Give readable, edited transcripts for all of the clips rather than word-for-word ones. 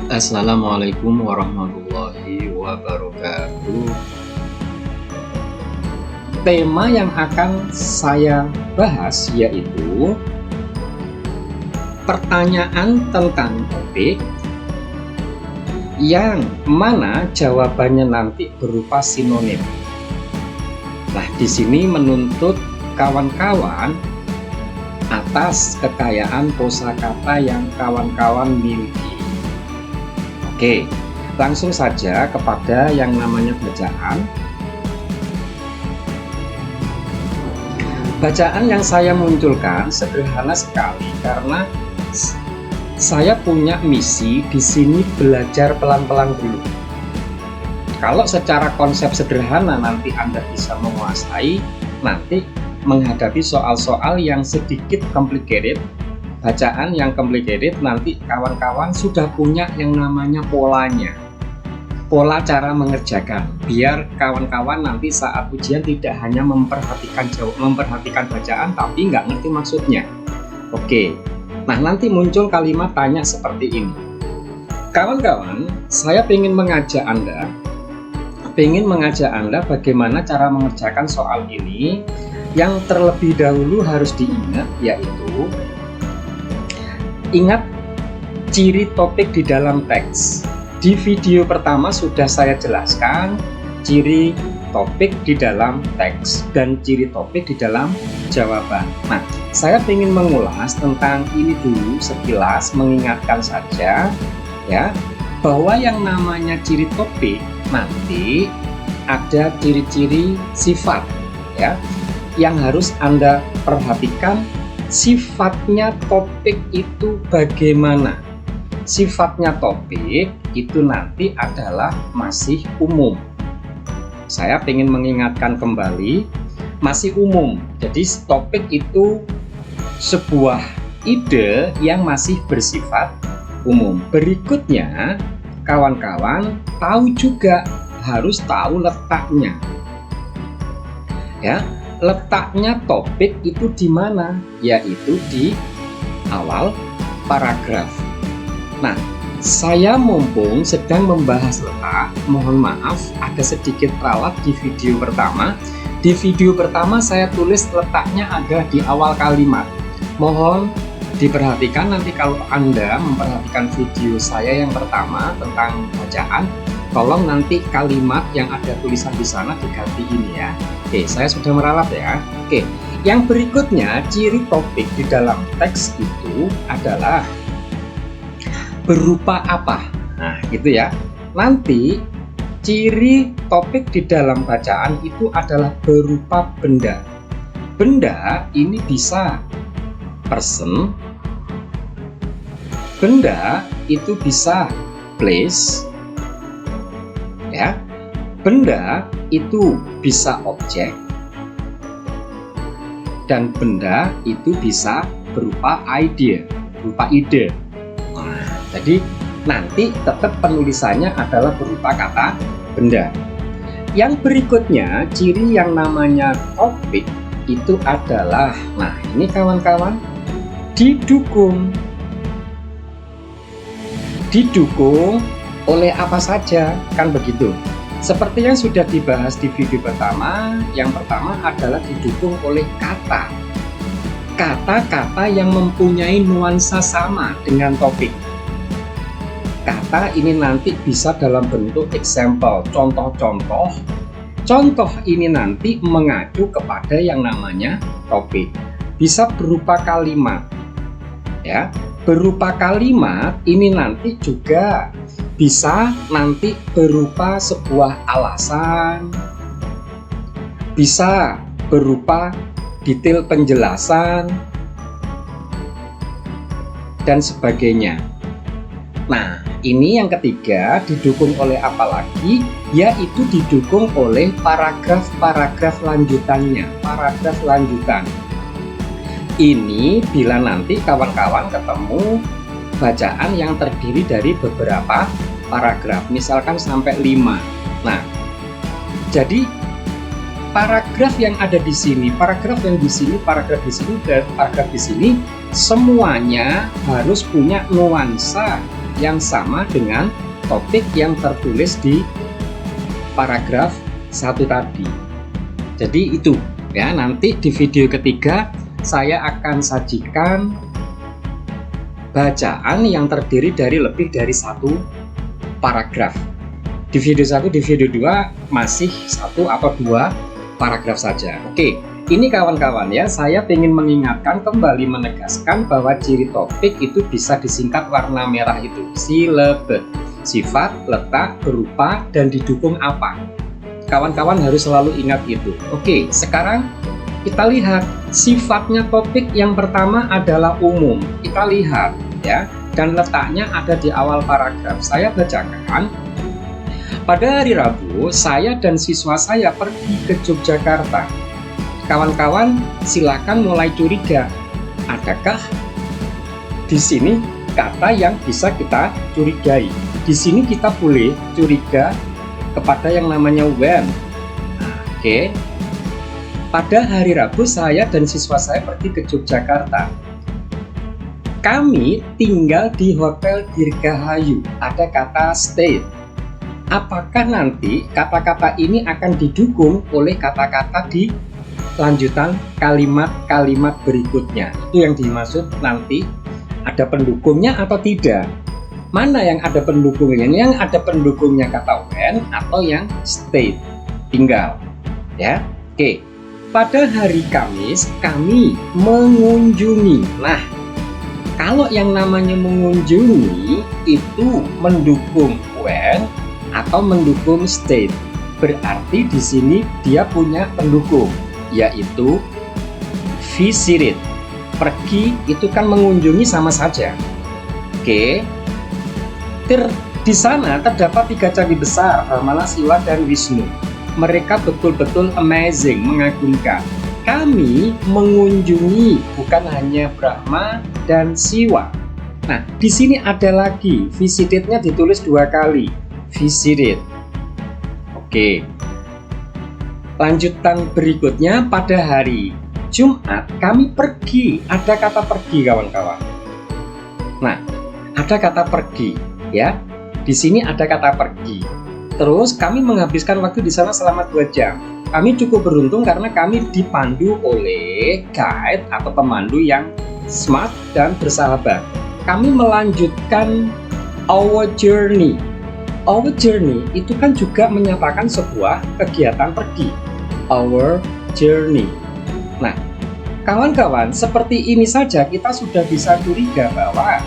Assalamualaikum warahmatullahi wabarakatuh. Tema yang akan saya bahas yaitu pertanyaan tentang topik yang mana jawabannya nanti berupa sinonim. Nah, di sini menuntut kawan-kawan atas kekayaan kosakata yang kawan-kawan miliki. Oke, langsung saja kepada yang namanya bacaan. Bacaan yang saya munculkan sederhana sekali karena saya punya misi di sini belajar pelan-pelan dulu. Kalau secara konsep sederhana nanti Anda bisa menguasai, nanti menghadapi soal-soal yang sedikit complicated, bacaan yang complicated, nanti kawan-kawan sudah punya yang namanya polanya, pola cara mengerjakan, biar kawan-kawan nanti saat ujian tidak hanya memperhatikan bacaan tapi nggak ngerti maksudnya. Oke, nah nanti muncul kalimat tanya seperti ini. Kawan-kawan, saya ingin mengajak Anda bagaimana cara mengerjakan soal ini. Yang terlebih dahulu harus diingat yaitu ingat ciri topik di dalam teks. Di video pertama sudah saya jelaskan ciri topik di dalam teks dan ciri topik di dalam jawaban. Nah, saya ingin mengulas tentang ini dulu sekilas, mengingatkan saja ya bahwa yang namanya ciri topik nanti ada ciri-ciri sifat ya yang harus Anda perhatikan. Sifatnya topik itu bagaimana? Sifatnya topik itu nanti adalah masih umum. Saya ingin mengingatkan kembali, masih umum. Jadi topik itu sebuah ide yang masih bersifat umum. Berikutnya, kawan-kawan harus tahu letaknya. Ya. Letaknya topik itu di mana? Yaitu di awal paragraf. Nah, saya mumpung sedang membahas letak, mohon maaf ada sedikit ralat di video pertama. Di video pertama saya tulis letaknya ada di awal kalimat. Mohon diperhatikan nanti kalau Anda memperhatikan video saya yang pertama tentang bacaan, tolong nanti kalimat yang ada tulisan di sana diganti ini ya. Oke, saya sudah meralat ya. Oke, yang berikutnya ciri topik di dalam teks itu adalah berupa apa? Nah, gitu ya. Nanti ciri topik di dalam bacaan itu adalah berupa benda. Benda ini bisa person, benda itu bisa place, ya. Benda itu bisa objek, dan benda itu bisa berupa ide. Nah, jadi nanti tetap penulisannya adalah berupa kata benda. Yang berikutnya, ciri yang namanya topik itu adalah, nah ini kawan-kawan, didukung oleh apa saja, kan begitu. Seperti yang sudah dibahas di video pertama, yang pertama adalah didukung oleh kata-kata yang mempunyai nuansa sama dengan topik. Kata ini nanti bisa dalam bentuk example, contoh-contoh. Contoh ini nanti mengacu kepada yang namanya topik. Bisa berupa kalimat, ya. Berupa kalimat ini nanti juga bisa nanti berupa sebuah alasan, bisa berupa detail penjelasan, dan sebagainya. Nah, ini yang ketiga, didukung oleh apa lagi? Yaitu didukung oleh paragraf lanjutannya, paragraf lanjutan. Ini bila nanti kawan-kawan ketemu bacaan yang terdiri dari beberapa paragraf, misalkan sampai 5. Nah, jadi paragraf yang ada di sini, paragraf yang di sini, paragraf di sini, dan paragraf di sini, semuanya harus punya nuansa yang sama dengan topik yang tertulis di paragraf 1 tadi. Jadi itu ya, nanti di video ketiga saya akan sajikan bacaan yang terdiri dari lebih dari 1 paragraf. Di video 1, di video 2 masih 1 atau 2 paragraf saja. Oke, ini kawan-kawan ya, saya ingin mengingatkan kembali, menegaskan bahwa ciri topik itu bisa disingkat warna merah itu, silabet, sifat, letak, berupa, dan didukung apa. Kawan-kawan harus selalu ingat itu. Oke, sekarang kita lihat sifatnya topik. Yang pertama adalah umum. Kita lihat ya, dan letaknya ada di awal paragraf. Saya bacakan. Pada hari Rabu, saya dan siswa saya pergi ke Yogyakarta. Kawan-kawan, silakan mulai curiga. Adakah di sini kata yang bisa kita curigai? Di sini kita boleh curiga kepada yang namanya when. Oke. Pada hari Rabu, saya dan siswa saya pergi ke Yogyakarta. Kami tinggal di Hotel Dirgahayu. Ada kata stay. Apakah nanti kata-kata ini akan didukung oleh kata-kata di lanjutan kalimat-kalimat berikutnya? Itu yang dimaksud nanti ada pendukungnya atau tidak. Mana yang ada pendukungnya? Yang ada pendukungnya kata when atau yang stay, tinggal. Ya, oke. Pada hari Kamis kami mengunjungi. Nah, kalau yang namanya mengunjungi itu mendukung when atau mendukung state, berarti di sini dia punya pendukung, yaitu visited. Pergi itu kan mengunjungi sama saja. Oke. Di sana terdapat 3 candi besar, Brahmana, Siwa, dan Wisnu. Mereka betul-betul amazing, mengagumkan. Kami mengunjungi bukan hanya Brahma dan Siwa. Nah, di sini ada lagi visitednya ditulis 2 kali. Visited. Oke. Lanjutan berikutnya, pada hari Jumat kami pergi. Ada kata pergi, kawan-kawan. Nah, ada kata pergi ya. Di sini ada kata pergi. Terus kami menghabiskan waktu di sana selama 2 jam. Kami cukup beruntung karena kami dipandu oleh guide atau pemandu yang smart dan bersahabat. Kami melanjutkan our journey. Our journey itu kan juga menyatakan sebuah kegiatan pergi. Our journey. Nah, kawan-kawan, seperti ini saja kita sudah bisa curiga bahwa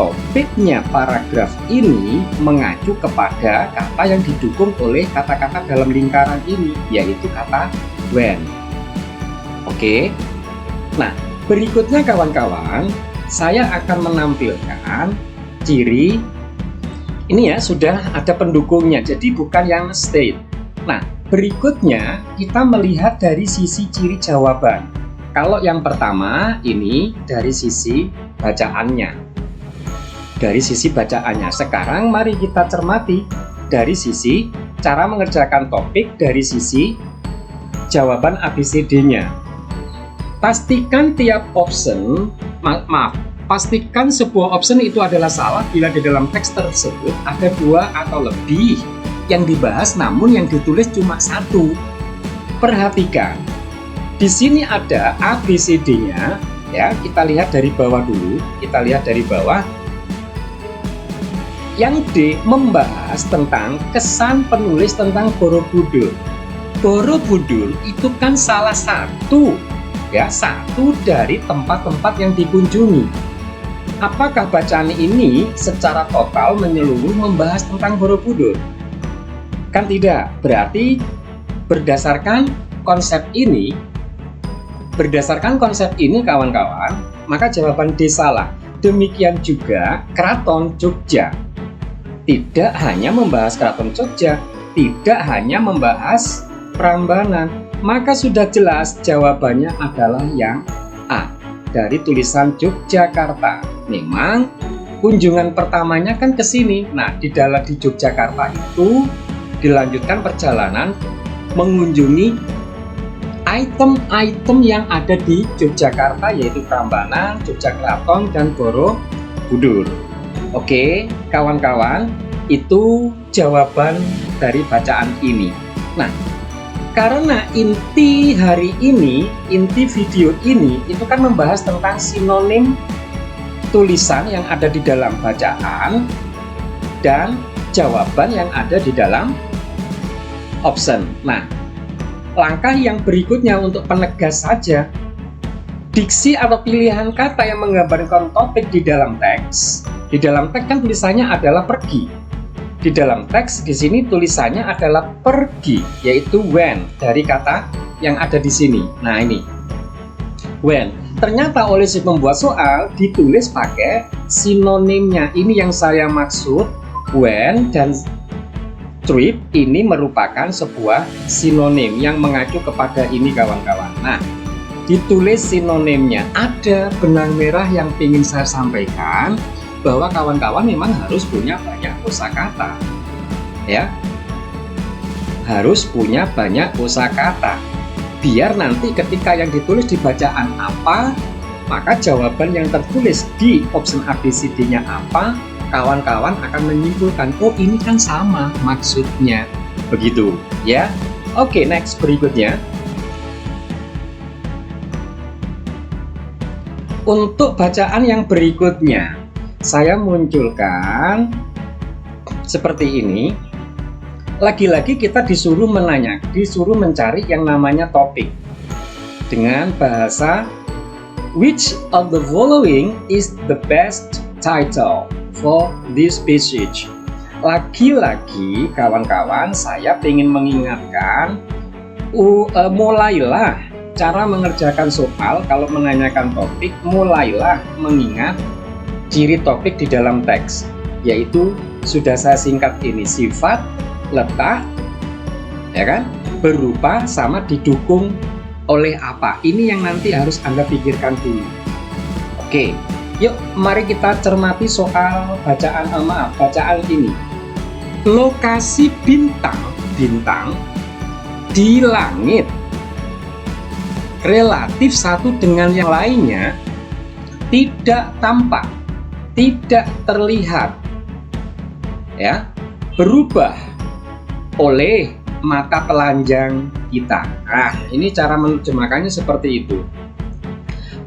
topiknya paragraf ini mengacu kepada kata yang didukung oleh kata-kata dalam lingkaran ini, yaitu kata when. Oke. Nah, berikutnya kawan-kawan, saya akan menampilkan ciri. Ini ya, sudah ada pendukungnya, jadi bukan yang state. Nah, berikutnya kita melihat dari sisi ciri jawaban. Kalau yang pertama ini dari sisi bacaannya. Dari sisi bacaannya. Sekarang mari kita cermati dari sisi cara mengerjakan topik, dari sisi jawaban ABCD-nya. Pastikan tiap option, pastikan sebuah option itu adalah salah bila di dalam teks tersebut ada 2 atau lebih yang dibahas namun yang ditulis cuma 1. Perhatikan, di sini ada ABCD-nya ya. Kita lihat dari bawah dulu. Kita lihat dari bawah. Yang D membahas tentang kesan penulis tentang Borobudur. Borobudur itu kan salah satu ya, satu dari tempat-tempat yang dikunjungi. Apakah bacaan ini secara total menyeluruh membahas tentang Borobudur? Kan tidak. Berarti berdasarkan konsep ini kawan-kawan, maka jawaban D salah. Demikian juga Keraton Jogja. Tidak hanya membahas Keraton Jogja, tidak hanya membahas Prambanan, maka sudah jelas jawabannya adalah yang A, dari tulisan Yogyakarta. Memang kunjungan pertamanya kan ke sini. Nah, di Yogyakarta itu dilanjutkan perjalanan mengunjungi item-item yang ada di Yogyakarta, yaitu Prambanan, Yogyakarta, dan Borobudur. Oke, kawan-kawan, itu jawaban dari bacaan ini. Nah, karena inti hari ini, inti video ini, itu kan membahas tentang sinonim tulisan yang ada di dalam bacaan dan jawaban yang ada di dalam option. Nah, langkah yang berikutnya untuk penegas saja, diksi atau pilihan kata yang menggambarkan topik di dalam teks. Di dalam teks kan tulisannya adalah pergi. Di dalam teks di sini tulisannya adalah pergi, yaitu when dari kata yang ada di sini. Nah, ini when. Ternyata oleh si pembuat soal ditulis pakai sinonimnya. Ini yang saya maksud, when dan trip ini merupakan sebuah sinonim yang mengacu kepada ini, kawan-kawan. Nah, ditulis sinonimnya. Ada benang merah yang ingin saya sampaikan, bahwa kawan-kawan memang harus punya banyak kosakata, ya, harus punya banyak kosakata, biar nanti ketika yang ditulis di bacaan apa, maka jawaban yang tertulis di option ABCD-nya apa, kawan-kawan akan menyimpulkan, oh ini kan sama maksudnya, begitu, ya. Oke, next berikutnya. Untuk bacaan yang berikutnya, saya munculkan seperti ini. Lagi-lagi kita disuruh disuruh mencari yang namanya topik dengan bahasa which of the following is the best title for this passage. Lagi-lagi kawan-kawan, saya ingin mengingatkan, mulailah cara mengerjakan soal kalau menanyakan topik, mulailah mengingat ciri topik di dalam teks, yaitu sudah saya singkat ini, sifat, letak, ya kan, berupa sama didukung oleh apa. Ini yang nanti harus Anda pikirkan dulu. Oke, yuk mari kita cermati soal bacaan ini. Lokasi bintang di langit relatif satu dengan yang lainnya tidak tampak, tidak terlihat, ya, berubah oleh mata telanjang kita. Nah, ini cara menerjemahkannya seperti itu.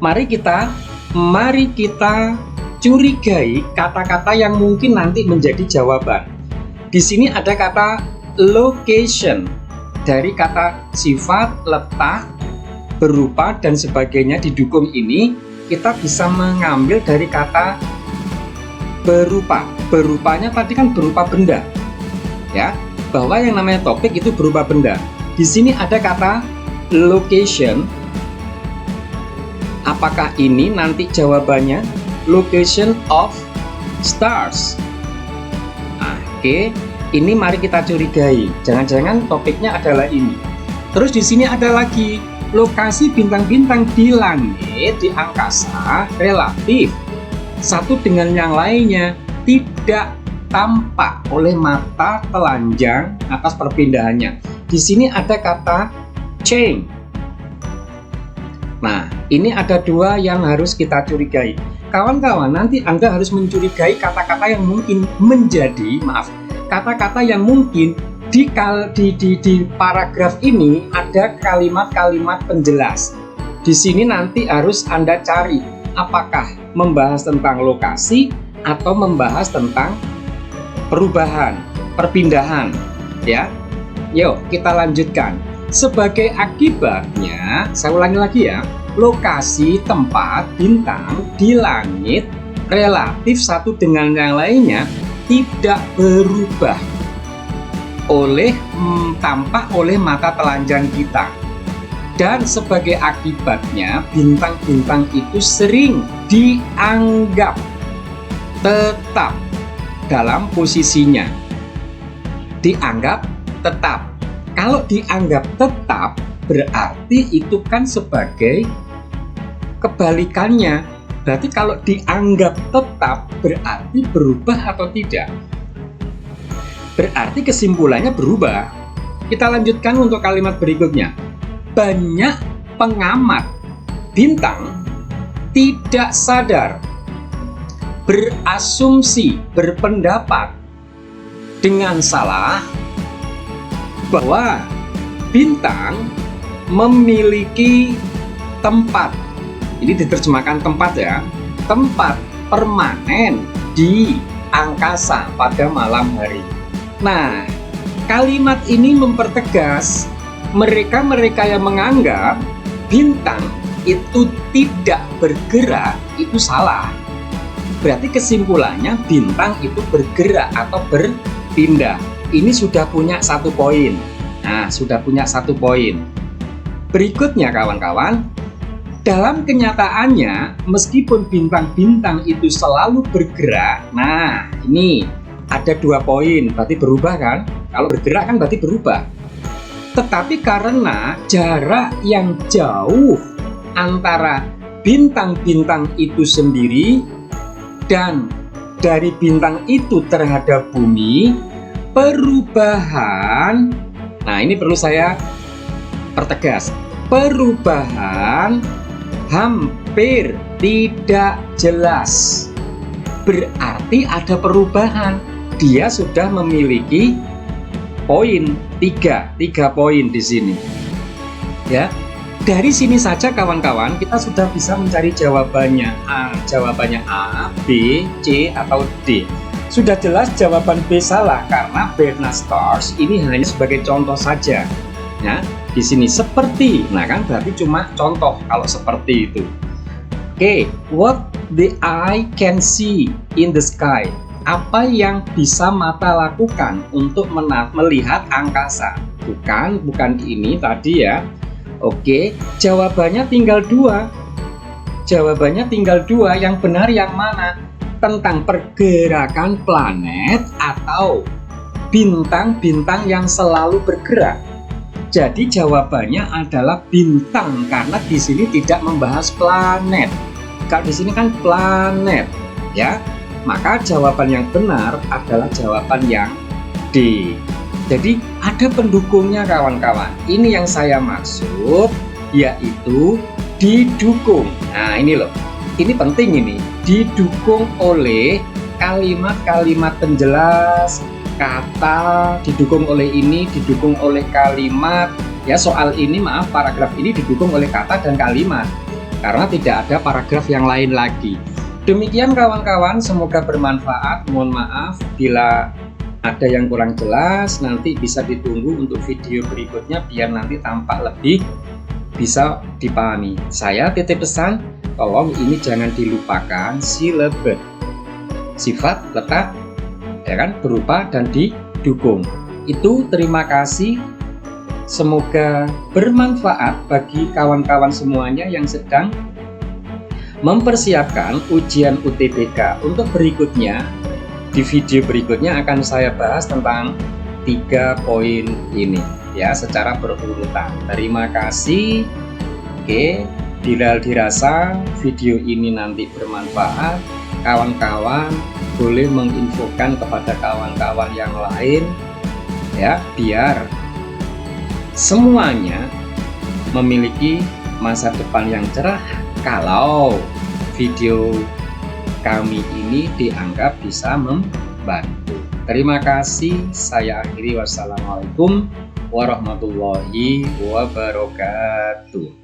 Mari kita curigai kata-kata yang mungkin nanti menjadi jawaban. Di sini ada kata location, dari kata sifat, letak, berupa dan sebagainya didukung ini, kita bisa mengambil dari kata berupa. Berupanya tadi kan berupa benda, ya, bahwa yang namanya topik itu berupa benda. Di sini ada kata location. Apakah ini nanti jawabannya location of stars? Oke, ini mari kita curigai. Jangan-jangan topiknya adalah ini. Terus di sini ada lagi lokasi bintang-bintang di langit, di angkasa, relatif satu dengan yang lainnya tidak tampak oleh mata telanjang atas perpindahannya. Di sini ada kata change. Nah, ini ada dua yang harus kita curigai. Kawan-kawan, nanti Anda harus mencurigai kata-kata yang mungkin kata-kata yang mungkin di paragraf ini ada kalimat-kalimat penjelas. Di sini nanti harus Anda cari apakah membahas tentang lokasi atau membahas tentang perubahan, perpindahan, ya. Yuk, kita lanjutkan. Sebagai akibatnya, saya ulangi lagi ya, lokasi, tempat, bintang di langit relatif satu dengan yang lainnya tidak berubah tampak oleh mata telanjang kita. Dan sebagai akibatnya, bintang-bintang itu sering dianggap tetap dalam posisinya. Dianggap tetap. Kalau dianggap tetap, berarti itu kan sebagai kebalikannya. Berarti kalau dianggap tetap, berarti berubah atau tidak? Berarti kesimpulannya berubah. Kita lanjutkan untuk kalimat berikutnya. Banyak pengamat bintang tidak sadar berasumsi, berpendapat dengan salah bahwa bintang memiliki tempat, ini diterjemahkan tempat ya, tempat permanen di angkasa pada malam hari. Nah, kalimat ini mempertegas mereka-mereka yang menganggap bintang itu tidak bergerak itu salah. Berarti kesimpulannya bintang itu bergerak atau berpindah. Ini sudah punya satu poin. Nah, sudah punya satu poin. Berikutnya kawan-kawan, dalam kenyataannya meskipun bintang-bintang itu selalu bergerak, nah ini ada 2 poin, berarti berubah kan? Kalau bergerak kan berarti berubah. Tetapi karena jarak yang jauh antara bintang-bintang itu sendiri dan dari bintang itu terhadap bumi, perubahan, nah ini perlu saya pertegas, perubahan hampir tidak jelas. Berarti ada perubahan. Dia sudah memiliki poin 3 poin di sini. Ya. Dari sini saja kawan-kawan kita sudah bisa mencari jawabannya A, B, C atau D. Sudah jelas jawaban B salah karena Bernoulli stars ini hanya sebagai contoh saja. Ya, di sini seperti, nah kan berarti cuma contoh kalau seperti itu. Oke, what the eye can see in the sky. Apa yang bisa mata lakukan untuk melihat angkasa? Bukan ini tadi ya. Oke, jawabannya tinggal 2. Jawabannya tinggal 2, yang benar yang mana? Tentang pergerakan planet atau bintang-bintang yang selalu bergerak. Jadi jawabannya adalah bintang karena di sini tidak membahas planet. Kalau di sini kan planet, ya. Maka jawaban yang benar adalah jawaban yang D. Jadi ada pendukungnya kawan-kawan. Ini yang saya maksud, yaitu didukung. Nah ini loh, ini penting ini. Didukung oleh kalimat-kalimat penjelas, kata, didukung oleh ini, didukung oleh kalimat. Ya soal ini maaf, paragraf ini didukung oleh kata dan kalimat. Karena tidak ada paragraf yang lain lagi. Demikian kawan-kawan, semoga bermanfaat. Mohon maaf bila ada yang kurang jelas, nanti bisa ditunggu untuk video berikutnya biar nanti tampak lebih bisa dipahami. Saya titip pesan, tolong ini jangan dilupakan silabet. Sifat, letak, ya kan, berupa dan didukung. Itu terima kasih. Semoga bermanfaat bagi kawan-kawan semuanya yang sedang mempersiapkan ujian UTBK. Untuk berikutnya, di video berikutnya akan saya bahas tentang 3 poin ini ya secara berurutan. Terima kasih. Oke, bila dirasa video ini nanti bermanfaat, kawan-kawan boleh menginfokan kepada kawan-kawan yang lain ya, biar semuanya memiliki masa depan yang cerah kalau video kami ini dianggap bisa membantu. Terima kasih, saya akhiri. Wassalamualaikum warahmatullahi wabarakatuh.